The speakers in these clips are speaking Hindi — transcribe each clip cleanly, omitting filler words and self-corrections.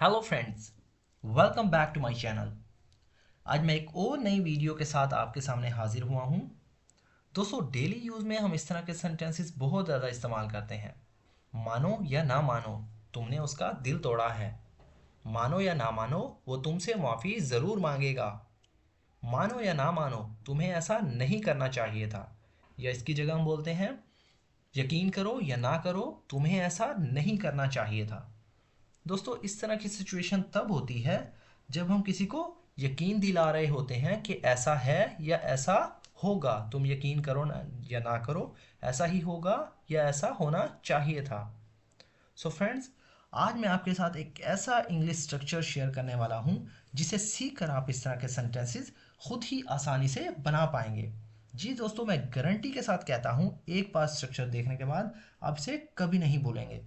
Hello friends, welcome back to my channel. आज मैं एक और नई वीडियो के साथ आपके सामने हाजिर हुआ हूँ। दोस्तों, डेली यूज़ में हम इस तरह के सेंटेंसेस बहुत ज़्यादा इस्तेमाल करते हैं। मानो या ना मानो, तुमने उसका दिल तोड़ा है। मानो या ना मानो, वो तुमसे माफ़ी ज़रूर मांगेगा। मानो या ना मानो, तुम्हें ऐसा नहीं करना चाहिए था। या इसकी जगह हम बोलते हैं, यकीन करो या ना करो, तुम्हें ऐसा नहीं करना चाहिए था। दोस्तों, इस तरह की सिचुएशन तब होती है जब हम किसी को यकीन दिला रहे होते हैं कि ऐसा है या ऐसा होगा। तुम यकीन करो ना या ना करो, ऐसा ही होगा या ऐसा होना चाहिए था। सो फ्रेंड्स, आज मैं आपके साथ एक ऐसा इंग्लिश स्ट्रक्चर शेयर करने वाला हूं जिसे सीख कर आप इस तरह के सेंटेंसेस खुद ही आसानी से बना पाएंगे। जी दोस्तों, मैं गारंटी के साथ कहता हूं, एक बार स्ट्रक्चर देखने के बाद आप इसे कभी नहीं भूलेंगे।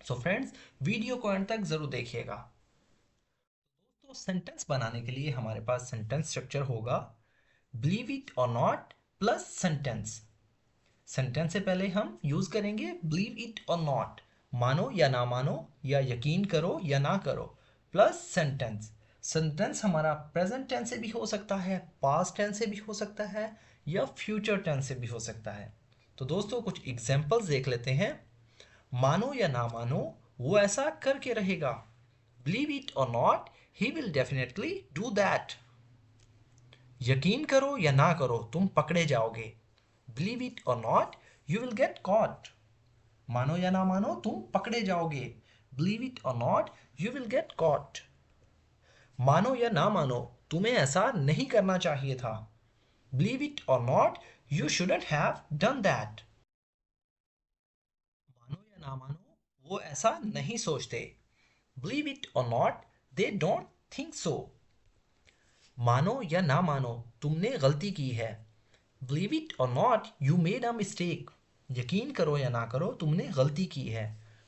सो फ्रेंड्स, वीडियो को अंत तक जरूर देखिएगा। तो सेंटेंस बनाने के लिए हमारे पास सेंटेंस स्ट्रक्चर होगा believe it or not plus sentence. Sentence से पहले हम यूज करेंगे बिलीव इट और नॉट, मानो या ना मानो, या यकीन करो या ना करो, प्लस सेंटेंस। सेंटेंस हमारा प्रेजेंट टेंस से भी हो सकता है, पास्ट टेंस से भी हो सकता है, या फ्यूचर टेंस से भी हो सकता है। तो दोस्तों, कुछ एग्जांपल्स देख लेते हैं। मानो या ना मानो, वो ऐसा करके रहेगा। Believe it or not, he will definitely do that. यकीन करो या ना करो, तुम पकड़े जाओगे। Believe it or not, you will get caught. मानो या ना मानो, तुम पकड़े जाओगे। Believe it or not, you will get caught. मानो या ना मानो, तुम्हें ऐसा नहीं करना चाहिए था। Believe it or not, you shouldn't have done that. मानो या ना मानो, वो ऐसा नहीं सोचते। Believe it or not, they don't think so. मानो या ना मानो, तुमने गलती की है। Believe it or not, you made a mistake. यकीन करो या ना करो, तुमने गलती की है।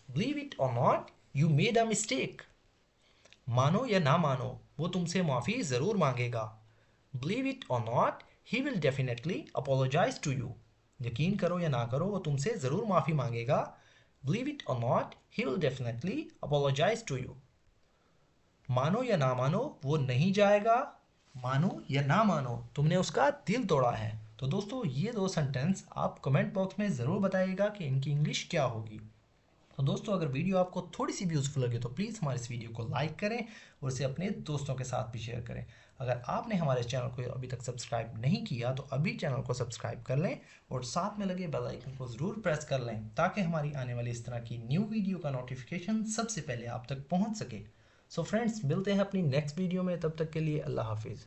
Believe it or not, you made a mistake. मानो या ना मानो, वो तुमसे माफ़ी ज़रूर मांगेगा। Believe it or not, he will definitely apologise to you. यकीन करो या ना करो, वो तुमसे ज़रूर माफ़ी मांगेगा। Believe it or not, he will definitely apologise to you. मानो या ना मानो, वो नहीं जाएगा। मानो या ना मानो, तुमने उसका दिल तोड़ा है। तो दोस्तों, ये दो सेंटेंस आप कमेंट बॉक्स में ज़रूर बताइएगा कि इनकी इंग्लिश क्या होगी। तो दोस्तों, अगर वीडियो आपको थोड़ी सी भी यूज़फुल लगे तो प्लीज़ हमारे इस वीडियो को लाइक करें और इसे अपने दोस्तों के साथ भी शेयर करें। अगर आपने हमारे चैनल को अभी तक सब्सक्राइब नहीं किया तो अभी चैनल को सब्सक्राइब कर लें और साथ में लगे बेल आइकन को ज़रूर प्रेस कर लें ताकि हमारी आने वाली इस तरह की न्यू वीडियो का नोटिफिकेशन सबसे पहले आप तक पहुंच सके। सो फ्रेंड्स, मिलते हैं अपनी नेक्स्ट वीडियो में। तब तक के लिए अल्लाह हाफिज़।